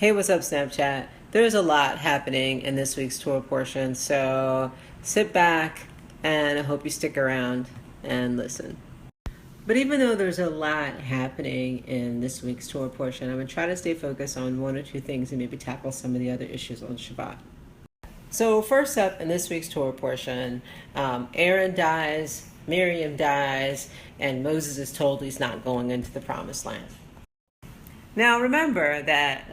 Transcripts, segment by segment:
Hey, what's up, Snapchat? There's a lot happening in this week's Torah portion, so sit back and I hope you stick around and listen. But even though there's a lot happening in this week's Torah portion, I'm going to try to stay focused on one or two things and maybe tackle some of the other issues on Shabbat. So first up in this week's Torah portion, Aaron dies, Miriam dies, and Moses is told he's not going into the promised land. Now remember that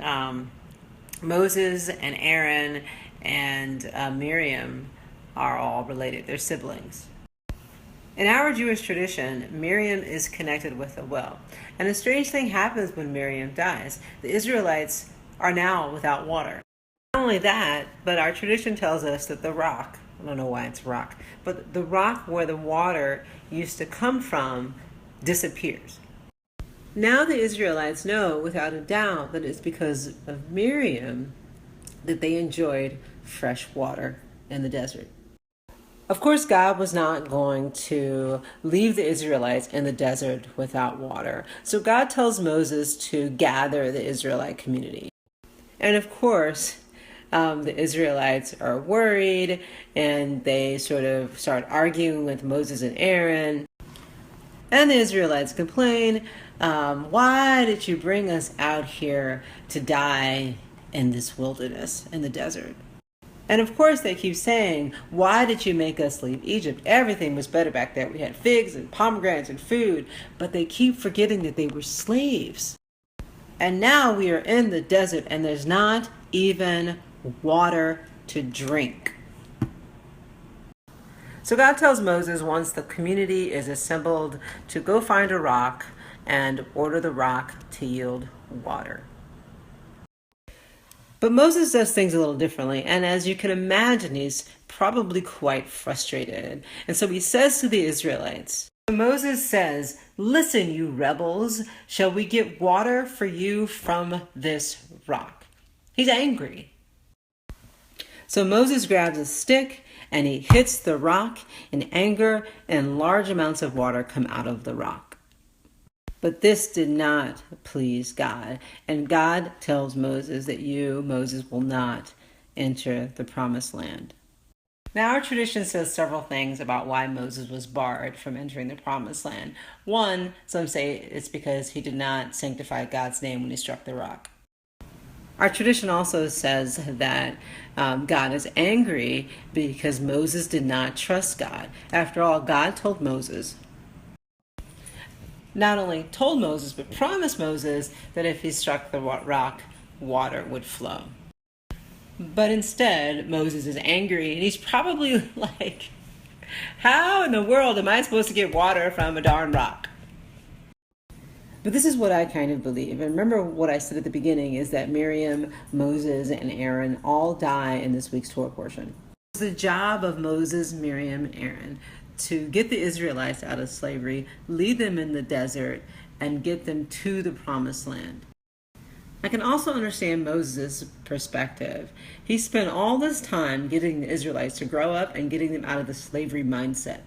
Moses and Aaron and Miriam are all related. They're siblings. In our Jewish tradition, Miriam is connected with a well. And a strange thing happens when Miriam dies. The Israelites are now without water. Not only that, but our tradition tells us that the rock, I don't know why it's rock, but the rock where the water used to come from disappears. Now the Israelites know without a doubt that it's because of Miriam that they enjoyed fresh water in the desert. Of course, God was not going to leave the Israelites in the desert without water. So God tells Moses to gather the Israelite community. And of course, the Israelites are worried and they sort of start arguing with Moses and Aaron. And the Israelites complain, why did you bring us out here to die in this wilderness, in the desert? And of course they keep saying, why did you make us leave Egypt? Everything was better back there. We had figs and pomegranates and food, but they keep forgetting that they were slaves. And now we are in the desert and there's not even water to drink. So God tells Moses once the community is assembled to go find a rock and order the rock to yield water. But Moses does things a little differently, and as you can imagine, he's probably quite frustrated. And so he says to the Israelites, Moses says, listen, you rebels, shall we get water for you from this rock? He's angry. So Moses grabs a stick and he hits the rock in anger, and large amounts of water come out of the rock. But this did not please God. And God tells Moses that you, Moses, will not enter the promised land. Now, our tradition says several things about why Moses was barred from entering the promised land. One, some say it's because he did not sanctify God's name when he struck the rock. Our tradition also says that God is angry because Moses did not trust God. After all, God told Moses, not only told Moses, but promised Moses that if he struck the rock, water would flow. But instead, Moses is angry, and he's probably like, how in the world am I supposed to get water from a darn rock? But this is what I kind of believe. And remember what I said at the beginning is that Miriam, Moses, and Aaron all die in this week's Torah portion. It's the job of Moses, Miriam, and Aaron to get the Israelites out of slavery, lead them in the desert, and get them to the promised land. I can also understand Moses' perspective. He spent all this time getting the Israelites to grow up and getting them out of the slavery mindset.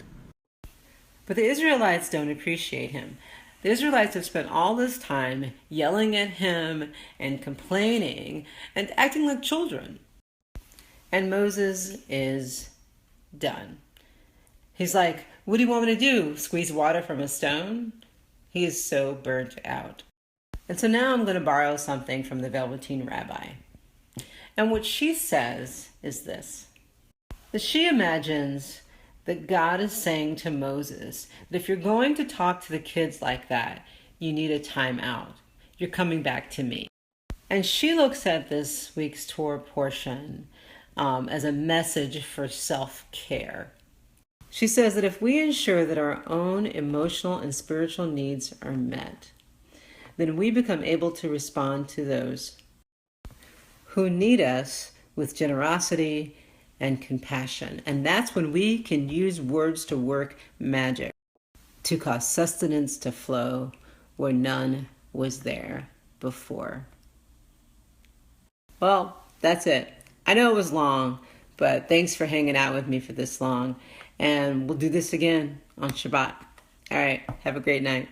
But the Israelites don't appreciate him. The Israelites have spent all this time yelling at him and complaining and acting like children. And Moses is done. He's like, what do you want me to do? Squeeze water from a stone? He is so burnt out. And so now I'm going to borrow something from the Velveteen Rabbi. And what she says is this, that she imagines that God is saying to Moses that if you're going to talk to the kids like that, you need a timeout. You're coming back to me. And she looks at this week's Torah portion as a message for self-care. She says that if we ensure that our own emotional and spiritual needs are met, then we become able to respond to those who need us with generosity and compassion. And that's when we can use words to work magic, to cause sustenance to flow where none was there before. Well, that's it. I know it was long, but thanks for hanging out with me for this long. And we'll do this again on Shabbat. All right, have a great night.